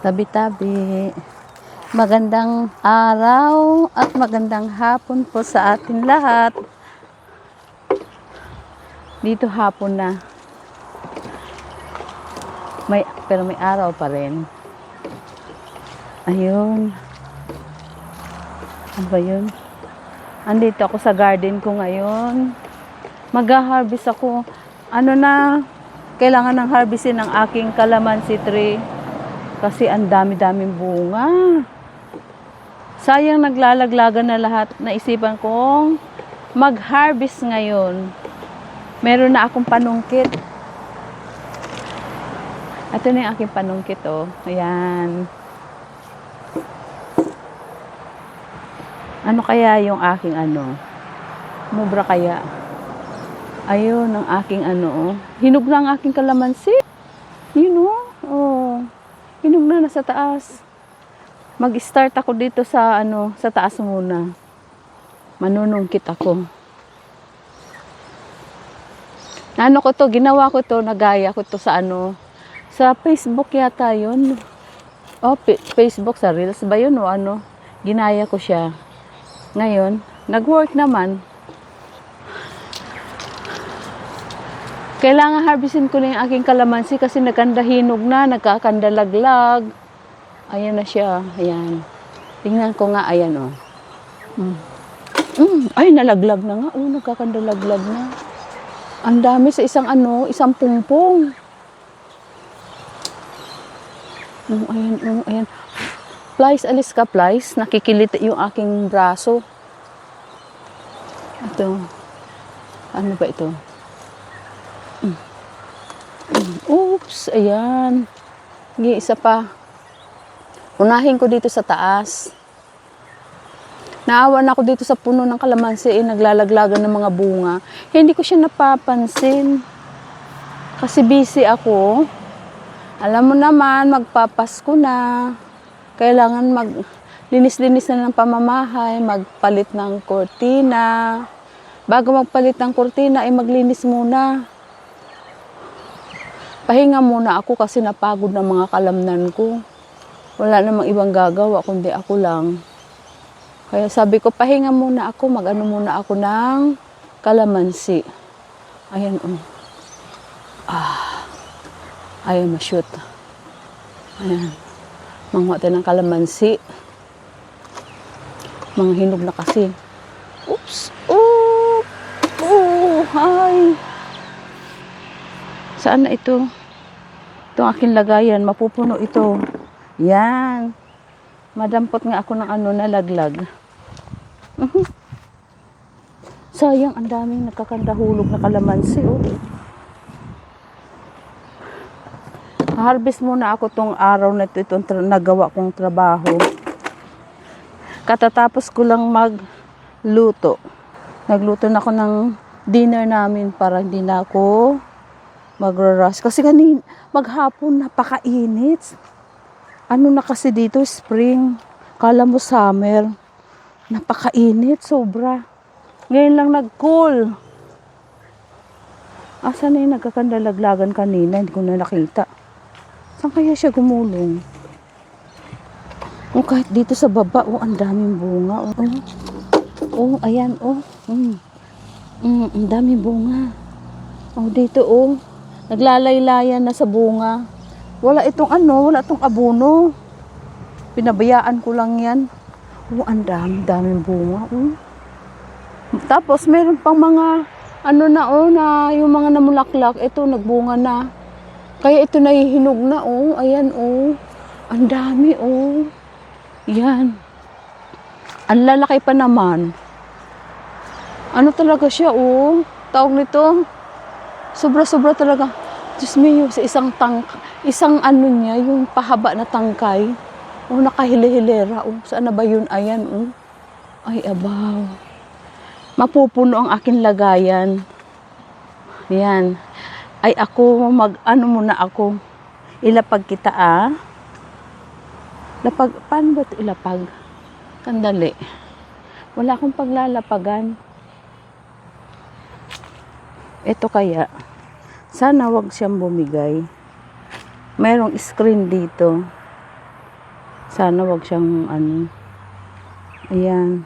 Tabi-tabi. Magandang araw at magandang hapon po sa atin lahat. Dito hapon na. Pero may araw pa rin. Ayun. Ano ba yun? Andito ako sa garden ko ngayon. Mag-harvest ako. Kailangan ng harvestin ng aking calamansi tree. Kasi ang dami-daming bunga. Sayang naglalaglagan na lahat. Naisipan kong mag-harvest ngayon. Meron na akong panungkit. Ito na yung aking panungkit, oh. Ayan. Ano kaya yung aking Mubra kaya? Ayun, ang aking oh. Hinog na ang aking kalamansi. Yun, oh. Hinog na sa taas. Mag-start ako dito sa sa taas muna. Manunungkit ako. Ginawa ko to, nagaya ko to sa sa Facebook yata yun. Oh, Facebook sa Reels ba yun o Ginaya ko siya. Ngayon, nag-work naman. Kailangan harvestin ko na yung aking kalamansi kasi nagkandahinog na, nagkakandalaglag. Ayan na siya. Ayan. Tingnan ko nga. Ayan, oh. Ay, nalaglag na nga. Oh, nagkakandalaglag na. Ang dami sa isang isang pungpong. Ayan, ayan. Flies, alis ka, flies. Nakikilit yung aking braso. Ito. Ano ba ito? Oops, ayan. Sige, isa pa. Unahin ko dito sa taas. Naawa na ako dito sa puno ng kalamansi, naglalaglagan ng mga bunga. Hindi ko siya napapansin. Kasi busy ako. Alam mo naman, magpapasko na. Kailangan maglinis-linis na ng pamamahay, magpalit ng kortina. Bago magpalit ng kortina, ay maglinis muna. Pahinga muna ako kasi napagod ng mga kalamnan ko. Wala namang ibang gagawa kundi ako lang. Kaya sabi ko, pahinga muna ako, muna ako ng kalamansi. Ayan, oh. Ayan, ma-shoot. Ayan. Manguha tayo ng kalamansi. Mga hinog na kasi. Oops! Oh! Oh! Hi! Saan na ito? Itong aking lagayan, mapupuno ito. Yan. Madampot nga ako ng nalaglag. Sayang, ang daming nakakandahulog na kalamansi, oh. Harvest muna ako tong araw na ito, itong nagawa kong trabaho. Katatapos ko lang magluto. Nagluto na ako ng dinner namin para hindi na ako magra-rush. Kasi maghapon napakainit. Na kasi dito, spring. Kala mo summer. Napakainit, sobra. Ngayon lang nag-cool. Asan na yung nagkakandalaglagan kanina? Hindi ko na nakita. Saan kaya siya gumulong? Kahit dito sa baba, ang daming bunga. Ayan, ang daming bunga. Dito, naglalaylayan na sa bunga. Wala itong abono. Pinabayaan ko lang yan. Ang daming bunga. Tapos, meron pang mga, na yung mga namulaklak. Ito, nagbunga na. Kaya ito nahihinog na, Ayan, Ang dami, Yan. Ang lalaki pa naman. Talaga siya, Tawag nito. Sobra-sobra talaga. Diyos me, sa isang niya, yung pahaba na tangkay. Nakahili-hilera. Saan na ba yun? Ayan, Ay, abaw. Mapupuno ang aking lagayan. Yan. Ay, ako, muna ako. Ilapag kita, paano ba ito ilapag? Sandali. Wala akong paglalapagan. Ito kaya. Sana wag siyang bumigay. Mayroong screen dito. Sana wag siyang ano. Ayan.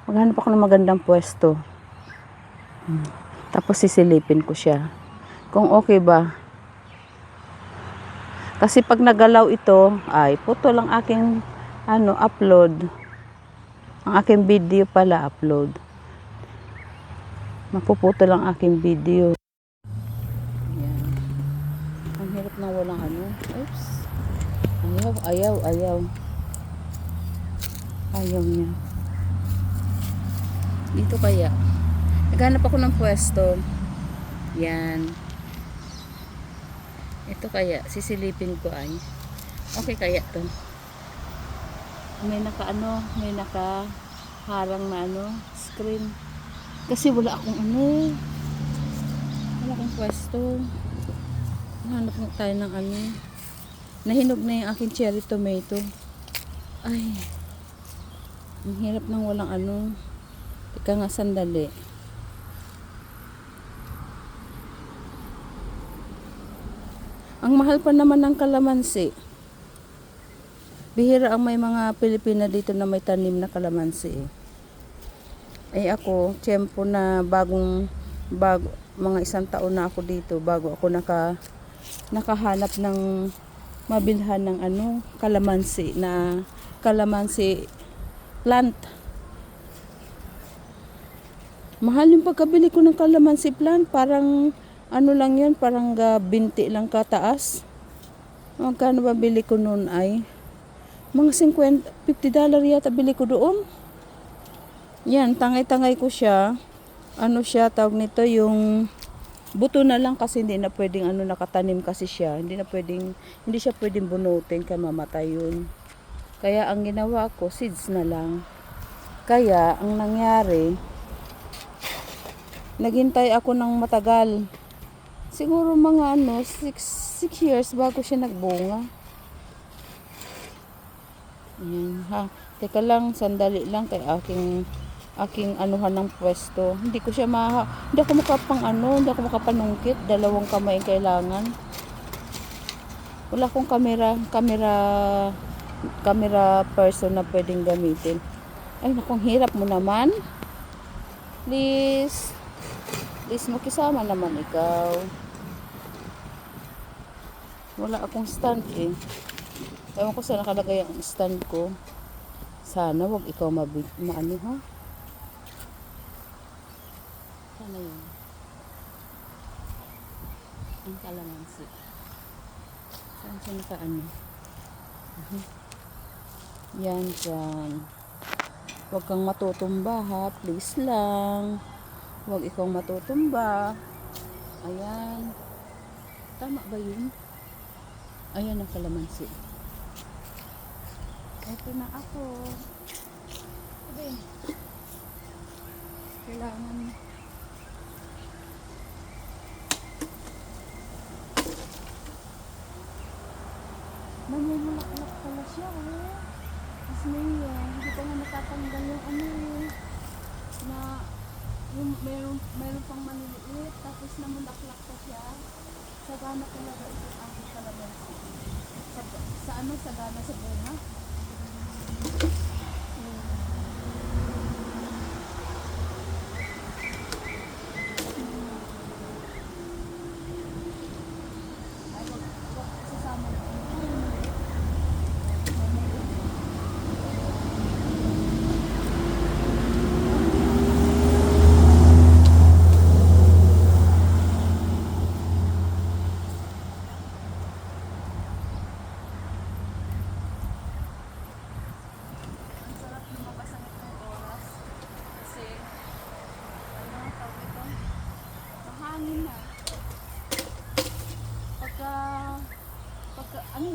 Maghanap ako ng magandang pwesto. Tapos sisilipin ko siya. Kung okay ba. Kasi pag nagalaw ito, ay puto lang aking upload. Ang aking video pala upload. Mapuputo lang aking video. Ayan. Ang hirap na walang ano. Oops. Ayaw. Ayaw niya. Dito kaya. Naghanap ako ng pwesto. Yan. Ito kaya. Sisilipin ko ay. Okay kaya to. May nakaharang na screen. Kasi wala akong wala akong pwesto. Hanap mo tayo ng nahinog na yung aking cherry tomato. Ay, ang hirap nang walang Teka nga sandali. Ang mahal pa naman ng kalamansi. Bihira ang may mga Pilipina dito na may tanim na kalamansi. Ay ako, tiyempo na mga isang taon na ako dito bago ako nakahanap ng mabilhan ng kalamansi plant. Mahal yung pagkabili ko ng kalamansi plant, parang lang yan, parang 20 lang kataas. Magkano ba bili ko noon ay? Mga $50 yata bili ko doon. Yan, tangay-tangay ko siya. Siya, tawag nito, yung buto na lang kasi hindi na pwedeng nakatanim kasi siya. Hindi siya pwedeng bunutin kaya mamatay yun. Kaya ang ginawa ko, seeds na lang. Kaya, ang nangyari, naghintay ako ng matagal. Siguro mga 6 years bago siya nagbunga. Ayan, ha. Teka lang, sandali lang kay aking anuhan ng pwesto. Hindi ako makapanungkit, 2 kamay kailangan. Wala akong camera person na pwedeng gamitin. Ay, nakong hirap mo naman. Please makisama naman ikaw. Wala akong stand eh. Ewan ko saan nakalagay ang stand ko. Sana wag ikaw ha. Sana yun. Ang kalamansi. Saan siya Yan dyan. Huwag kang matutumba ha. Please lang. Huwag ikaw matutumba. Ayan. Tama ba yun? Ayan ang kalamansi. Ito na ako. Sabi. Kailangan namumulak-lak pala siya Kasi hindi pa nga natatanggal yung yung meron pang maliliit tapos namulaklak pa siya. Sagana talaga ito ang kalamansi. Sagana sa bunga.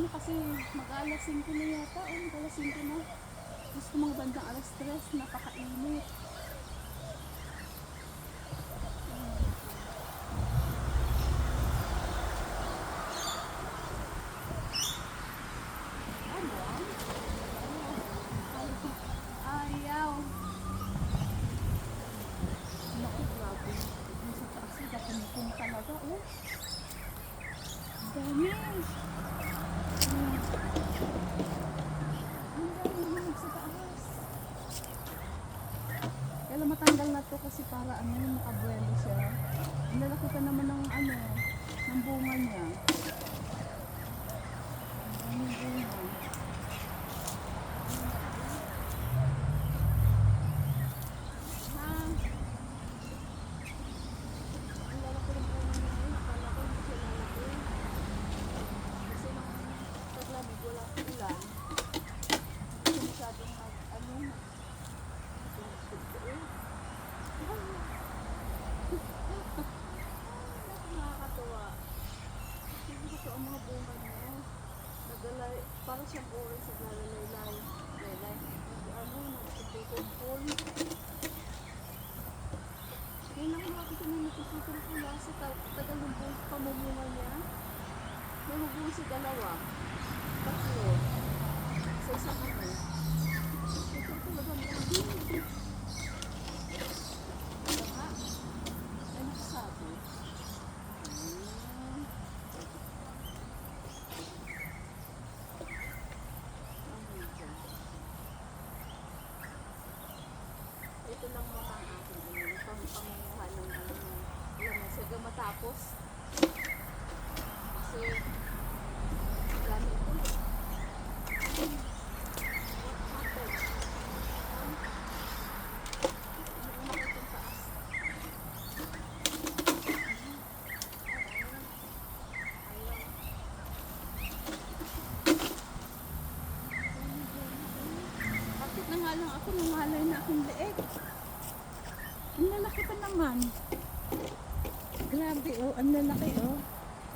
Kasi mag-alas 5 na yata, mag-alas 5 na. Gusto mga bandang alas 3, napakainit. Ayaw. Naku, grabe. Sa taas na, kung talaga, dami. Alam, matanggal na to kasi para ano, makabuelo siya. Ang lalaki pa naman ng ano, ng bunga niya. Ang daming bunga. Ha? Ang lalaki ng bunga niya eh. Akala ko hindi siya lalaki. Kasi nung taglamig wala ulan. Hindi masyadong ano, nakakatuwa. Hindi ko ang mga bunga niya. Nagalay, parang siyang orange sa lalay-lay. Laylay. Ano, nagpipikumpul. Ngayon lang mga kasi may nagpipikumpul sa tagal ng pamumunga niya. May mabuhay si dalawa. Tatlo. Sa isang ano. Ito talaga mga ano sabi? Ito lang muna ang aking pangunguha ng ano. Alam, saga matapos. Kasi dami ito. Na nga lang ako, nangalay na akong leeg. Ang lalaki pa naman. Grabe oh, ang lalaki oh.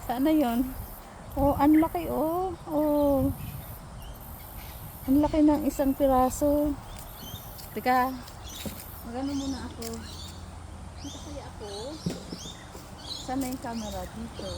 Sana yon. Oh, ang laki oh. Oh. Ang laki ng isang piraso. Teka, magano muna ako. Dito kaya ako. Sana yung camera dito.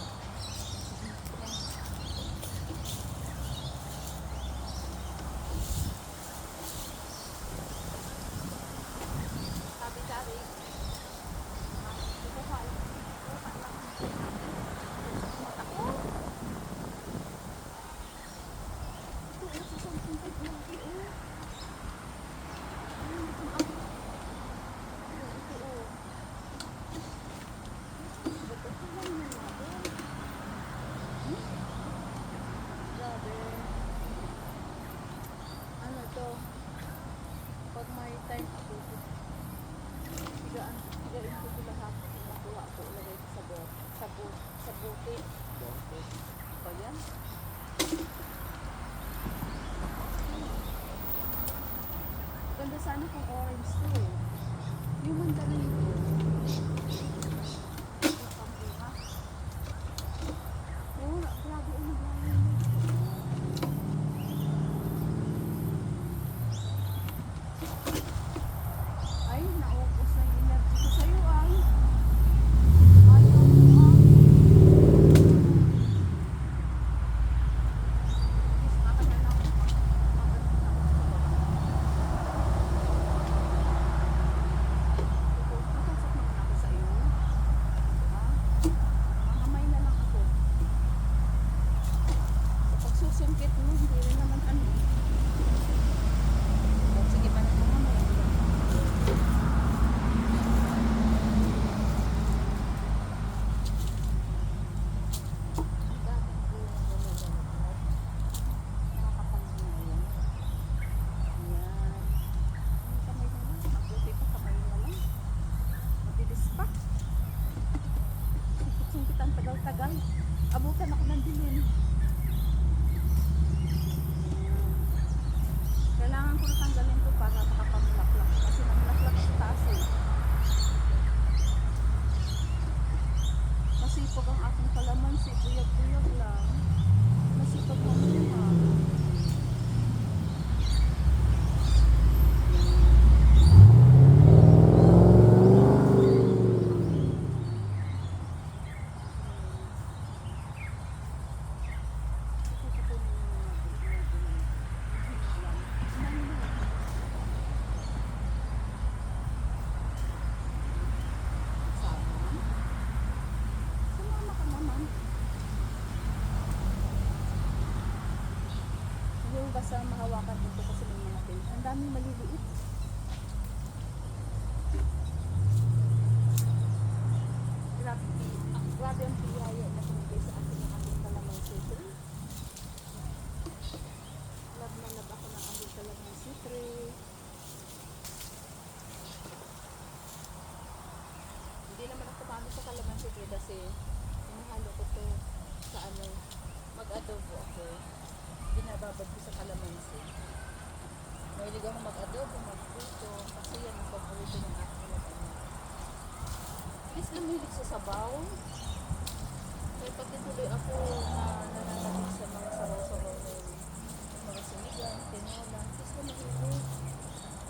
Pag may time ako, higaan ko sila hapon. Nakuha ko, lagay ko sa bote. Ba yan? Ganda sana kung orange to eh. Yung mandarin ko. Nakapambuha. Oo, grabe ang naglayan. Ay, naubos na yung energy ko sa'yo ay. Ayaw mo ah. Is, matagal na ako. Nakasap naman ako sa iyo. Ha? Makamay na lang ako. Sa pagsusungkit mo, hindi rin naman ano. Sige pa na ito mamaya. Tagal. Abutan ako ng dilim. Kailangan ko natanggalin to para makapamulaklak. Kasi namulaklak sa taas eh. Masipag ang aking kalamansi. Buyag-buyag lang. Masipag mamunga. Basta mahawakan dito kasi may mga pin. Ang daming maliliit. siyempre kasi hinahalo ko to sa ano, mag-adobo ako. Binababad ko sa kalamansi. Mahilig ako mag-adobo, magputo, kasi yan ang paborito ng aking mag-ano. Please lumilig sa sabaw. Kaya pati tuloy ako na nananalig sa mga sabaw-sabaw na yun. Mga sinigang, tinola. Please lumilig.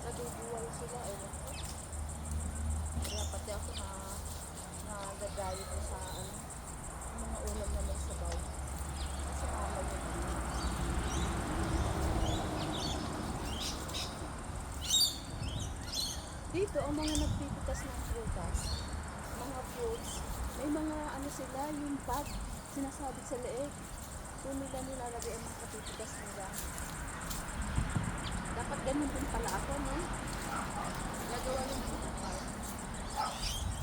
Naduduwal sila, ewan ko. Kaya pati ako nagagayo ko sa ano, mga ulam na may sabaw. Kasi mama yun. Dito, ang mga nagpipitas ng prutas, mga fruits, may mga ano sila, yung bag, sinasabit sa leeg. Doon nila nilalagay ang mga kapipitas nila. Dapat ganun din pala ako, no? Nagawa lang sa kapal.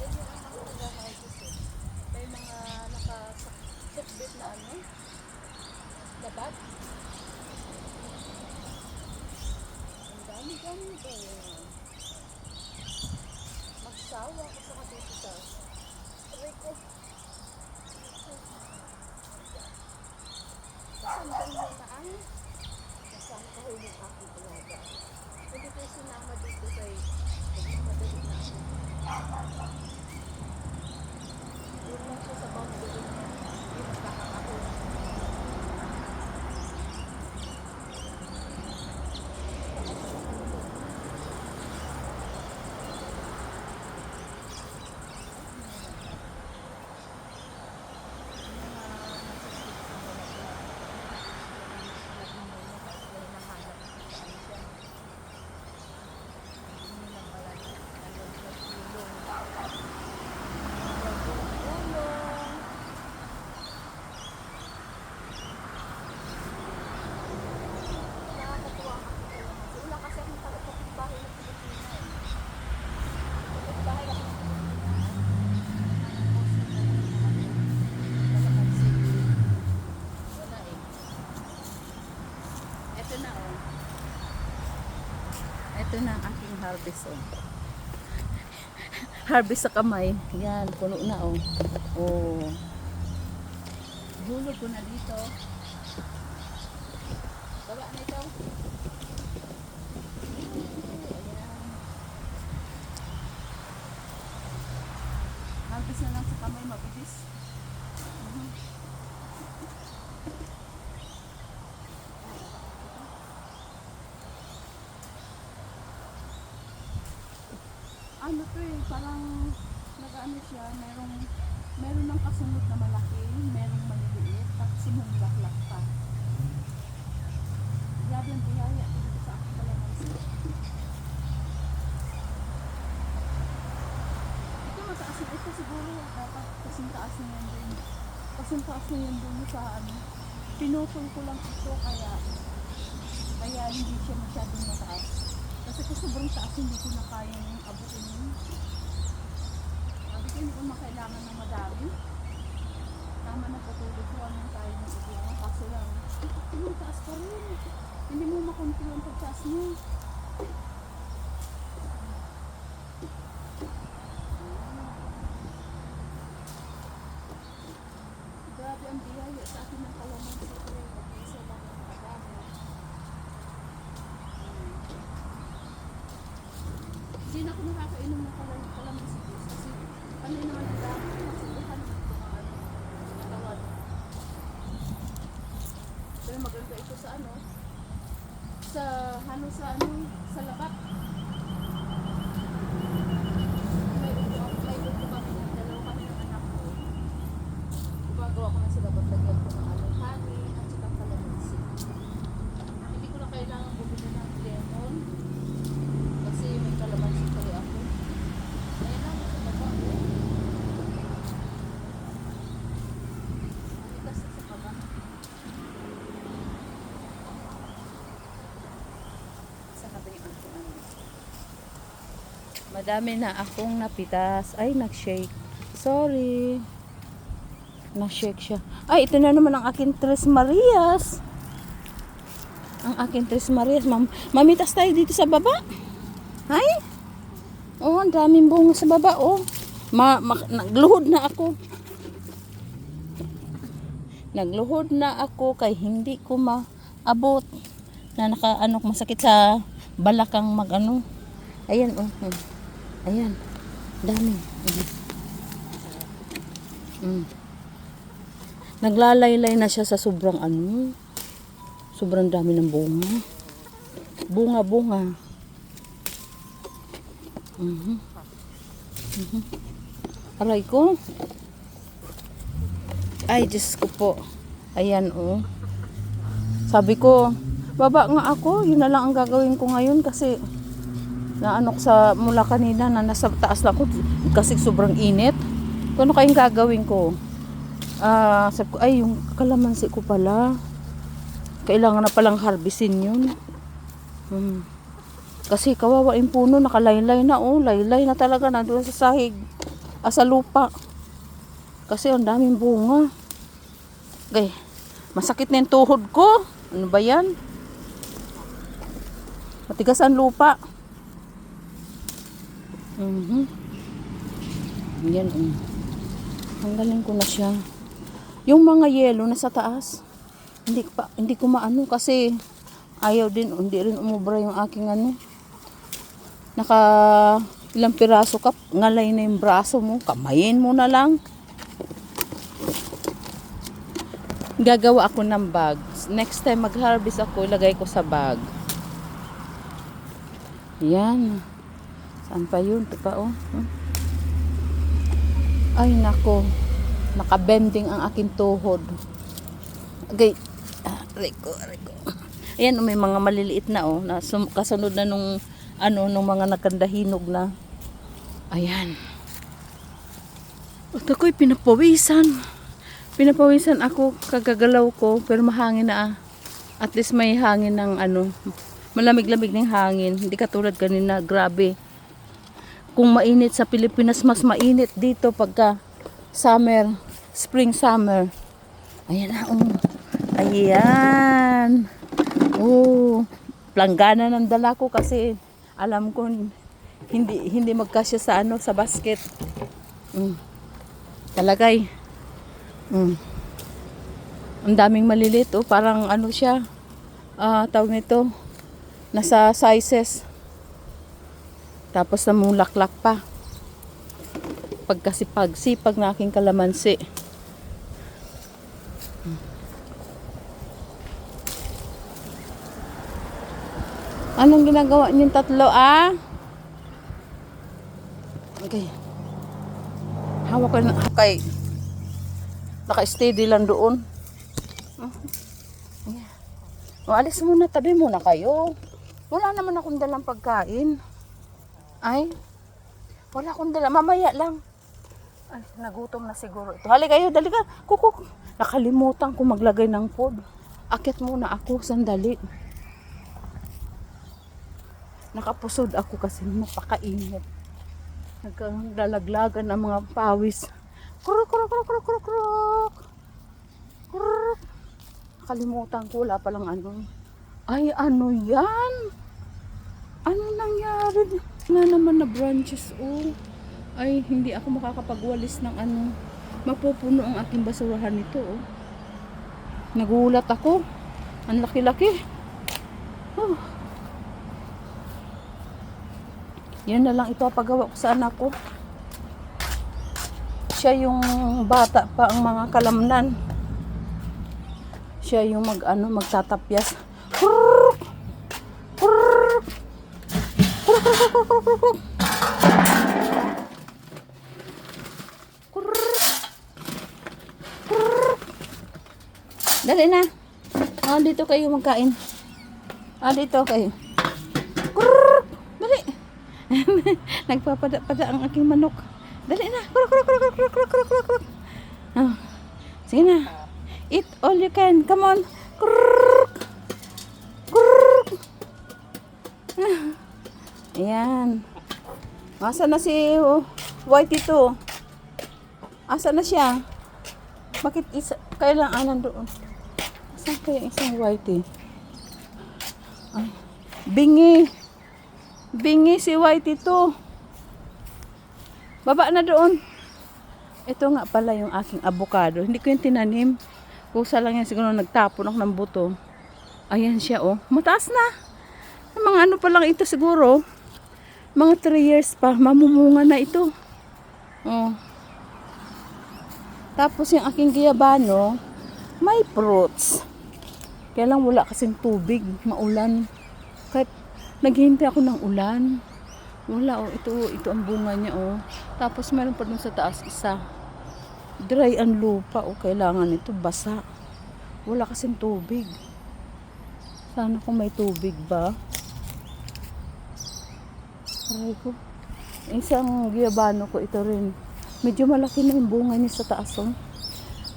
Then yung ang mga nag-harvest eh. May mga nakasukbit na ano, na bag. Ang dami-dami ba yun? Magsawa ako sa kapipitas. Aray ko. Kasama na ang kasama kahuli ng aking alaga. Hindi ko sinama dito kay madali na ako. Doon lang siya sa boundary niya. Hindi magkakakako. Ito na ang aking harvest, oh. Harvest sa kamay. Yan, puno na, oh. Oh. Hulog ko na dito. Baba na ito. Ayan. Harvest na lang sa kamay, mabilis. Ano to eh, parang nag-ano siya, meron ng kasunod na malaki, merong maliliit, tapos sumulaklak pa. Grabe ang biyaya dito sa aking kalamansi. Ito mataas na ito siguro, dapat kasing taas na yan din. Kasing taas na yan din sa ano. Pinutol ko lang ito kaya hindi siya masyadong mataas. Kasi kung sobrang taas, hindi ko na kaya yung abutin yun. Sabi ko, hindi ko makailangan ng madami. Tama na patulog ko anong tayo ng ibang. Kaso lang, yung taas pa rin. Hindi mo makontrol ang pagtaas mo. Grabe ang biyaya sa akin ng kalamansi ko rin. Pag-isa lang ang kadami. Hindi na ako nakakainom ng kalamansi juice kasi panay naman ang dami. Masubukan naman ito mga ano, katawan. Pero maganda ito sa ano, sa labat. May luto kami, dalawa kami ng anak ko. Gumagawa ko na sa labat, lagyan ko ng ano, hangin at saka kalamansi. Hindi ko na kailangan bumili ng lemon. Kasi may kalamansi pala ako. Ayan lang sa baba. Manitas na sa baba. Sa kabay ang ano. Madami na akong napitas. Ay, nag-shake. Sorry. Nag-shake siya. Ay, ito na naman ang aking Tres Marias. Ang aking Tres Marias. Mamitas tayo dito sa baba. Ay! Oh, ang daming bunga sa baba, oh. Nagluhod na ako. Nagluhod na ako kay hindi ko maabot. Na masakit sa balakang mag-ano. Ayan, oh. Ayan. Dami. Naglalaylay na siya sa sobrang sobrang dami ng bunga. Bunga. Aray ko. Ay, Diyos ko po. Ayan, oh. Sabi ko, baba nga ako. Yun na lang ang gagawin ko ngayon kasi naanok sa mula kanina na nasa taas lang ko kasi sobrang init. Kung ano kayong gagawin ko? Sabi ko, ay, yung kalamansi ko pala. Kailangan na palang harbisin yun. Kasi kawawa yung puno, nakalaylay na, oh. Laylay na talaga, nandun sa sahig. Sa lupa. Kasi ang daming bunga. Okay. Masakit na yung tuhod ko. Ano ba yan? Matigas ang lupa. Yan. Hanggalin ko na siya. Yung mga yelo nasa taas. Hindi ko maano kasi ayaw din. Hindi rin umubra yung aking Naka ilang piraso ka. Ngalay na yung braso mo. Kamayin mo na lang. Gagawa ako ng bag. Next time mag-harvest ako, ilagay ko sa bag. Yan. Saan pa yun? Ito pa, oh. Ay, nako. Nakabending ang aking tuhod. Okay. Reko. Ayan, may mga maliliit na, oh. Kasunod na nung mga nagkandahinog na. Ayan. At ako'y pinapawisan. Pinapawisan ako, kagagalaw ko, pero mahangin na. At least may hangin ng malamig-lamig ng hangin. Hindi katulad kanina, grabe. Kung mainit sa Pilipinas, mas mainit dito pagka summer, spring, summer. Ayan na, oh. Ayan. Oh, planggana ng dala ko kasi alam ko hindi magkasya sa sa basket. Talagay. Ang daming malilit, oh. Parang siya. Tawag nito. Nasa sizes. Tapos namulaklak pa. Pagkasipag na aking kalamansi. Anong ginagawa niyong tatlo, Okay. Hawak ko na. Okay. Naka-steady lang doon. Alis muna, tabi muna kayo. Wala naman akong dalang pagkain. Ay, wala akong dala. Mamaya lang. Ay, nagutom na siguro ito. Hali kayo, dali ka. Kukuk. Nakalimutan ko maglagay ng food. Akit muna ako, sandali. Nakapusod ako kasi napakainit. Naglalaglagan ang mga pawis. Kruk. Nakalimutan ko, wala palang Ay, ano yan? Ano nangyari? Wala naman na branches, oh. Ay, hindi ako makakapagwalis ng mapupuno ang aking basurahan nito, oh. Nagulat ako. Ang laki-laki. Oh. Yan na lang ipapagawa ko sa anak ko. Siya yung bata pa ang mga kalamnan. Siya yung magtatapyas. Dali na. Dito kayo magkain. Dito kayo. Dali. Nagpapada ang aking manok. Dali na. Sige na. Eat all you can. Come on. Ayan. Asa na si Whitey to? Asa na siya? Bakit kailangan nandoon? Saan kaya isang Whitey? Ay, bingi si Whitey to. Baba na doon. Ito nga pala yung aking avocado. Hindi ko yung tinanim. Kusa lang yan siguro nagtapon ako ng buto. Ayan siya oh. Mataas na. Mga ano pa lang ito siguro. Mga 3 years pa. Mamumunga na ito. Oh. Tapos yung aking guyabano, may fruits. Kaya lang wala kasing tubig. Maulan. Kahit naghihintay ako ng ulan. Wala oh, ito ang bunga niya oh. Tapos meron pa dun sa taas isa. Dry ang lupa oh, kailangan ito basa. Wala kasing tubig. Sana kung may tubig ba. Aray ko. Isang guyabano ko ito rin. Medyo malaki na yung bunga niya sa taas oh.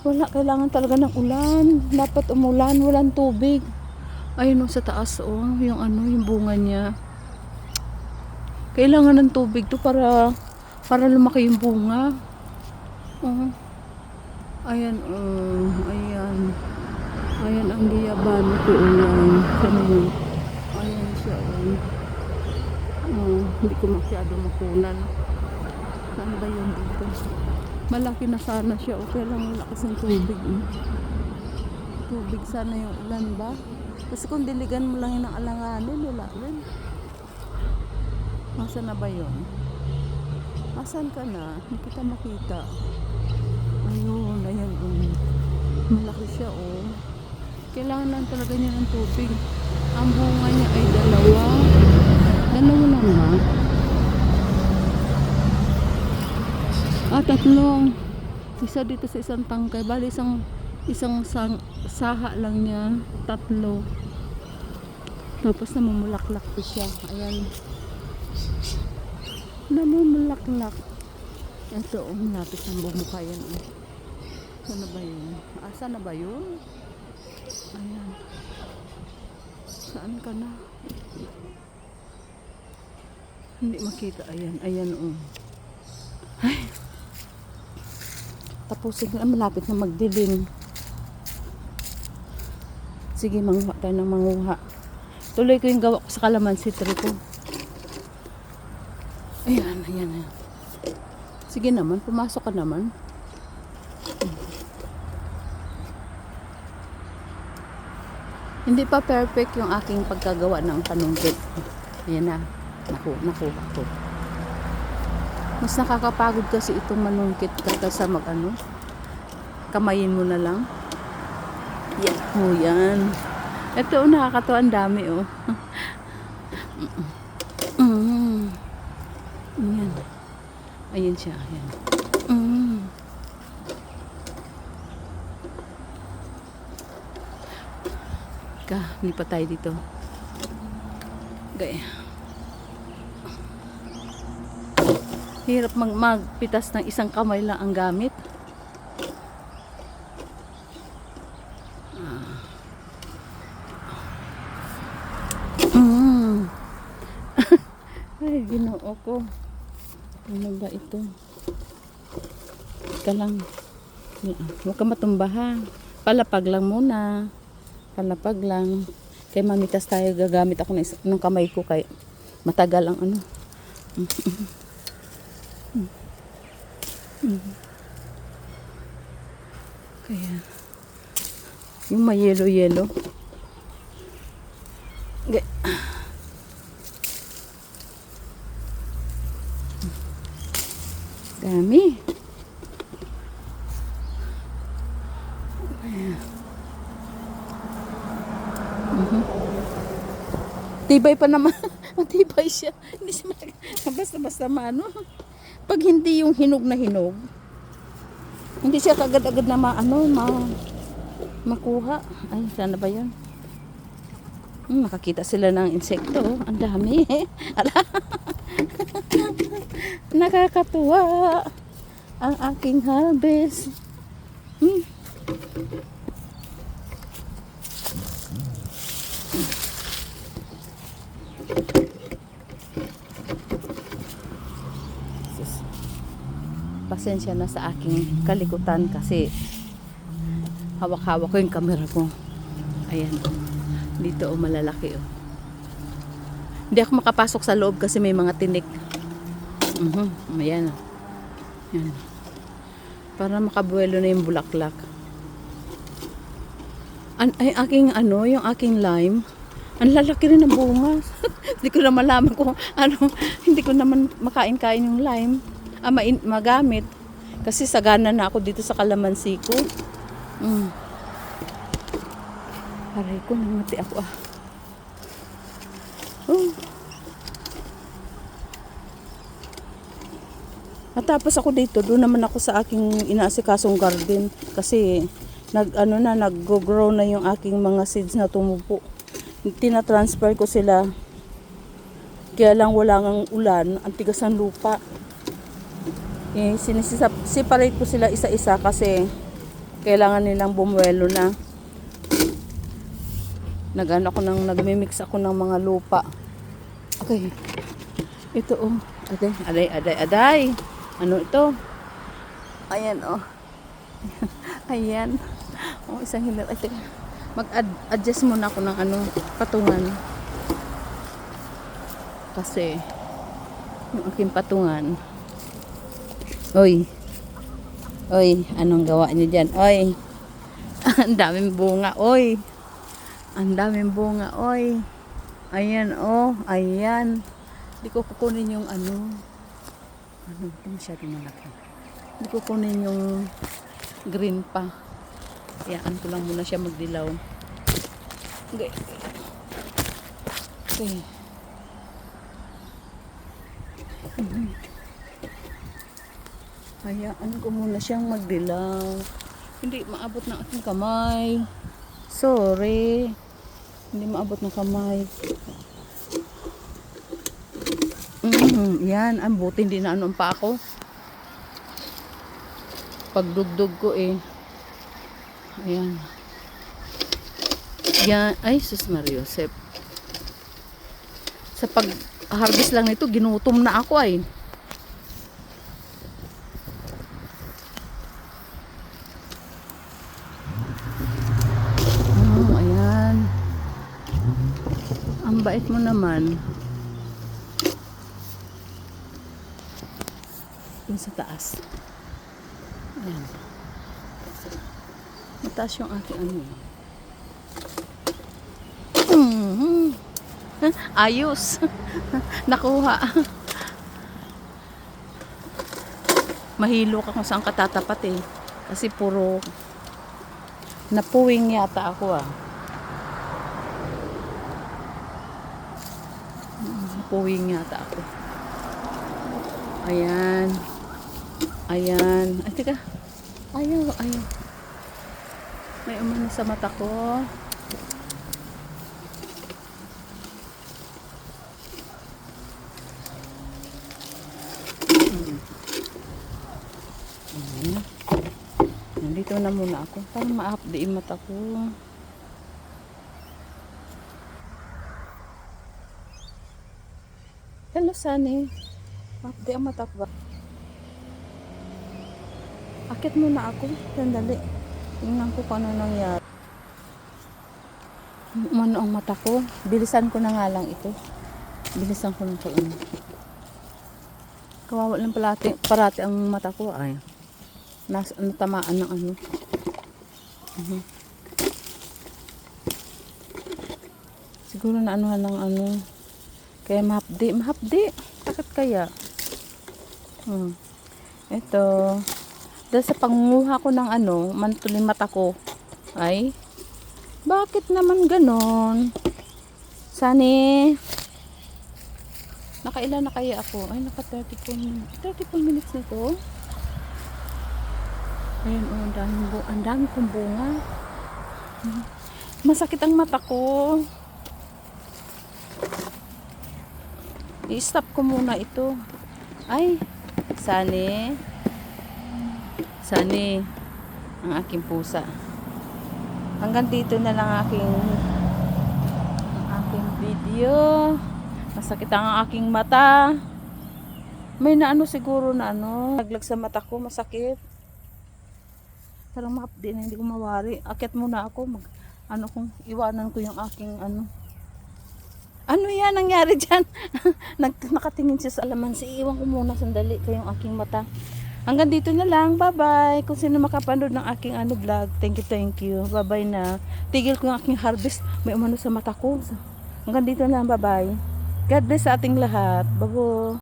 Wala, kailangan talaga ng ulan. Dapat umulan, walang tubig. Ayun oh, sa taas oh, yung ano, yung bunga niya. Kailangan ng tubig to para lumaki yung bunga. Ayan, ayan. Ayan ang guyabano ko. Ayan. Sana yun. Ayan siya. Hindi ko masyado makunan. Saan ba yun dito? Malaki na sana siya. Okay lang, wala kasing tubig. Tubig sana yung ulan ba? Kasi kung diligan mo lang yun ng alanganin, wala rin. Nasaan na ba yun? Asan ka na? Hindi kita makita. Ayun, ayan. Malaki siya, oh. Kailangan lang talaga niya ng tubig. Ang bunga niya ay dalawa. Dalawa lang ba? Tatlo. Isa dito sa isang tangkay. Bali, isang saha lang niya. Tatlo. Tapos namumulaklak ko siya. Ayan. Namumulaklak. Ito, malapit ng bumuka yan. Saan na ba yun? Saan na ba yun? Ayan. Saan ka na? Hindi makita. Ayan, ayan oh. Ay. Tapusin ko na, malapit na magdilim. Sige, manguha tayo ng manguha. Tuloy ko yung gawa ko sa kalamansi tree ko. Ayan, ayan, ayan. Sige naman, pumasok ka naman. Hindi pa perfect yung aking pagkagawa ng panungkit. Ayan na, nakuha ko. Mas nakakapagod kasi itong manungkit kaysa mag-ano. Kamayin mo na lang. Yan, oh yan. Ito, nakakatawa, ang dami oh. Ayan. Ayan siya, ayan. Lipat tayo dito. Gaya. Hirap magpitas ng isang kamay lang ang gamit. Ay, ginoo ko. Ano ba ito? Ika lang. Huwag ka matumba ha. Palapag lang muna. Palapag lang. Kaya mamitas tayo, gagamit ako ng kamay ko kay matagal ang ano. Kaya yung may yelo-yelo. Dami. Tibay pa naman. Matibay siya. Hindi siya basta-basta maano. Pag hindi yung hinog na hinog, hindi siya kagad-agad na makuha. Ay, sana ba yun? Makakita sila ng insekto. Ang dami. Nakakatuwa ang aking harvest. Pasensya na sa aking kalikutan kasi hawak-hawak ko yung camera ko. Ayan. Dito malalaki oh. Hindi ako makapasok sa loob kasi may mga tinik. Ayan. Yan. Para makabuelo na yung bulaklak. Ay, aking ano, yung aking lime. Ang lalaki rin ng bunga. Hindi ko na malaman kung ano, hindi ko naman makain-kain yung lime. Magamit. Kasi sagana na ako dito sa kalamansi ko. Aray ko, namati ako ah. Matapos ako dito, doon naman ako sa aking inaasikasong garden. Kasi nag-grow na yung aking mga seeds na tumubo. Tina-transfer ko sila. Kaya lang wala ngang ulan, ang tigas ng lupa. Separate ko sila isa-isa kasi kailangan nilang bumuelo na. Nagmimix ako ng mga lupa. Okay. Ito oh. Aday. Ano ito? Ayan oh. Ayan. Oh, isang hilir. Ay, teka. Mag-adjust muna ako ng patungan. Kasi yung aking patungan. Oy, anong gawa niyo dyan? Oy, ang daming bunga, oy. Ang daming bunga, oy. Ayan, oh, ayan. Hindi ko kukunin yung ito masyadong malaki. Hindi ko kukunin yung green pa. Hayaan ko lang muna siya magdilaw. Okay. Hayaan ko muna siyang magdilaw. Hindi maabot ng aking kamay. Sorry. Hindi maabot ng kamay. Yan, ang buti hindi na pa ako. Pagdugdug ko eh. Ayan. Yan, ay sus Mariosep. Sa pag-harvest lang nito, ginutom na ako ay. Ayan. Ang bait mo naman. Dun sa taas. Ayan. Mataas yung aking ayos. Nakuha. Mahilo ka kung saan katatapat eh. Kasi puro napuwing yata ako ah. Napuwing yata ako. Ayan. Ay, teka. Ayaw. May umano sa mata ko. Nandito na muna ako. Para ma-update yung mata ko. Hello, Sunny. Ma-update ang mata ko ba? Akit muna ako. Sandali. Tingnan ko kung ano nangyari. Umano ang mata ko. Bilisan ko na nga lang ito. Bilisan ko lang ito. Kawawa lang parati ang mata ko ay. Natamaan ng Siguro na anuhan ng kaya mahapdi. Bakit kaya? Ito. Dahil sa pangunguha ko ng mantuling mata ko. Ay. Bakit naman ganon? Sani. Nakailan na kaya ako? Ay, naka 34 minutes na to. Ayun, ang dami kong bunga. Masakit ang mata ko. I-stop ko muna ito. Ay, Sani, ang aking pusa. Hanggang dito na lang aking video. Masakit ang aking mata. May siguro na naglag sa mata ko, masakit. Parang ma-update na, hindi ko mawari. Akyat muna ako, kung iwanan ko yung aking Ano yan nangyari dyan? Nakatingin siya sa alamansi. Iwan ko muna sandali kayong aking mata. Hanggang dito na lang. Bye-bye. Kung sino makapanood ng aking vlog. Thank you, thank you. Bye-bye na. Tigil ko ang aking harvest. May umano sa mata ko. Hanggang dito na lang. Bye-bye. God bless sa ating lahat. Babo.